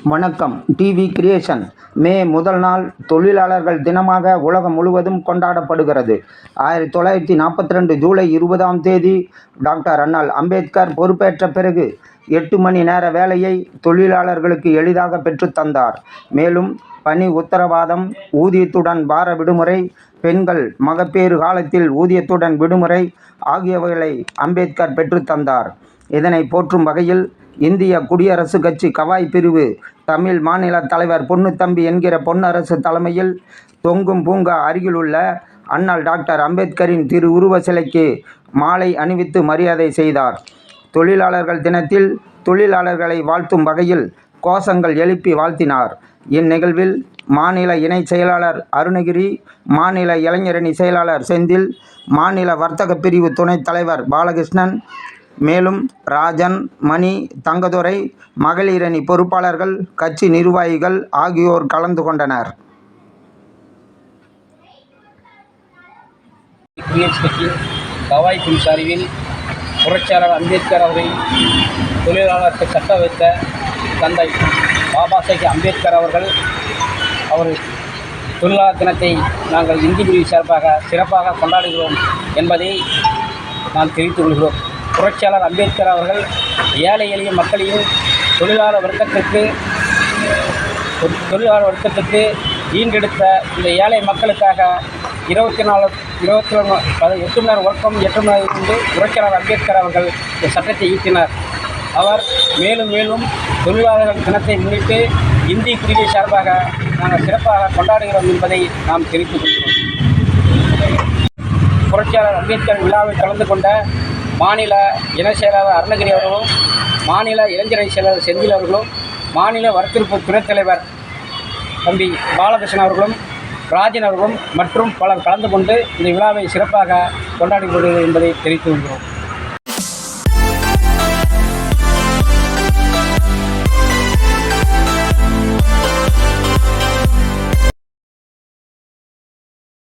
வணக்கம். TV creation. மே முதல் நாள் தொழிலாளர்கள் தினமாக உலகம் முழுவதும் கொண்டாடப்படுகிறது. 1942 ஜூலை 20ஆம் தேதி டாக்டர் அண்ணல் அம்பேத்கர் பொறுப்பேற்ற பிறகு 8 மணி நேர வேலையை தொழிலாளர்களுக்கு எளிதாக பெற்றுத்தந்தார். மேலும் பணி உத்தரவாதம், ஊதியத்துடன் வார விடுமுறை, பெண்கள் மகப்பேறு காலத்தில் ஊதியத்துடன் விடுமுறை ஆகியவைகளை அம்பேத்கர் பெற்றுத்தந்தார். இதனை போற்றும் வகையில் இந்திய குடியரசுக் கட்சி கவாய் பிரிவு தமிழ் மாநில தலைவர் பொன்னுத்தம்பி என்கிற பொன்னரசு தலைமையில் தொங்கும் பூங்கா அருகிலுள்ள அண்ணல் டாக்டர் அம்பேத்கரின் திருவுருவ சிலைக்கு மாலை அணிவித்து மரியாதை செய்தார். தொழிலாளர்கள் தினத்தில் தொழிலாளர்களை வாழ்த்தும் வகையில் கோஷங்கள் எழுப்பி வாழ்த்தினார். இந்நிகழ்வில் மாநில இணை செயலாளர் அருணகிரி, மாநில இளைஞரணி செயலாளர் செந்தில், மாநில வர்த்தக பிரிவு துணைத் தலைவர் பாலகிருஷ்ணன், மேலும் ராஜன், மணி, தங்கதுரை, மகளிரணி பொறுப்பாளர்கள், கட்சி நிர்வாகிகள் ஆகியோர் கலந்து கொண்டனர். குடியரசுக் கட்சி கவாய் பிரிவு சார்பில் புரட்சியாளர் அம்பேத்கர் அவர்கள் தொழிலாளருக்கு சட்ட வைத்த தந்தை பாபா சாஹேப் அம்பேத்கர் அவர்கள் தொழிலாளர் தினத்தை நாங்கள் இந்தி பிரிவு சார்பாக சிறப்பாக கொண்டாடுகிறோம் என்பதை நாம் தெரிவித்துக் கொள்கிறோம். புரட்சியாளர் அம்பேத்கர் அவர்கள் ஏழை எளிய மக்களையும் தொழிலாளர் வர்க்கத்துக்கு ஈண்டெடுத்த இந்த ஏழை மக்களுக்காக 8 மணி நேரம் ஒர்க்கம் 8 மணி நேரம் இருந்து புரட்சியாளர் அம்பேத்கர் அவர்கள் இந்த சட்டத்தை இயற்றினார். அவர் மேலும் தொழிலாளர்கள் தினத்தை முன்னிட்டு இந்தி பிரிவை சார்பாக நாங்கள் சிறப்பாக கொண்டாடுகிறோம் என்பதை நாம் தெரிவித்துக் கொள்கிறோம். புரட்சியாளர் அம்பேத்கர் விழாவில் கலந்து கொண்ட மாநில இணை செயலாளர் அருணகிரி அவர்களும், மாநில இளைஞரணி செயலாளர் செந்தில் அவர்களும், மாநில வர்த்தக துணைத் தலைவர் தம்பி பாலகிருஷ்ணன் அவர்களும், ராஜன் அவர்களும் மற்றும் பலர் கலந்து கொண்டு இந்த விழாவை சிறப்பாக கொண்டாடி வருகிறது என்பதை தெரிவித்து கொள்கிறோம்.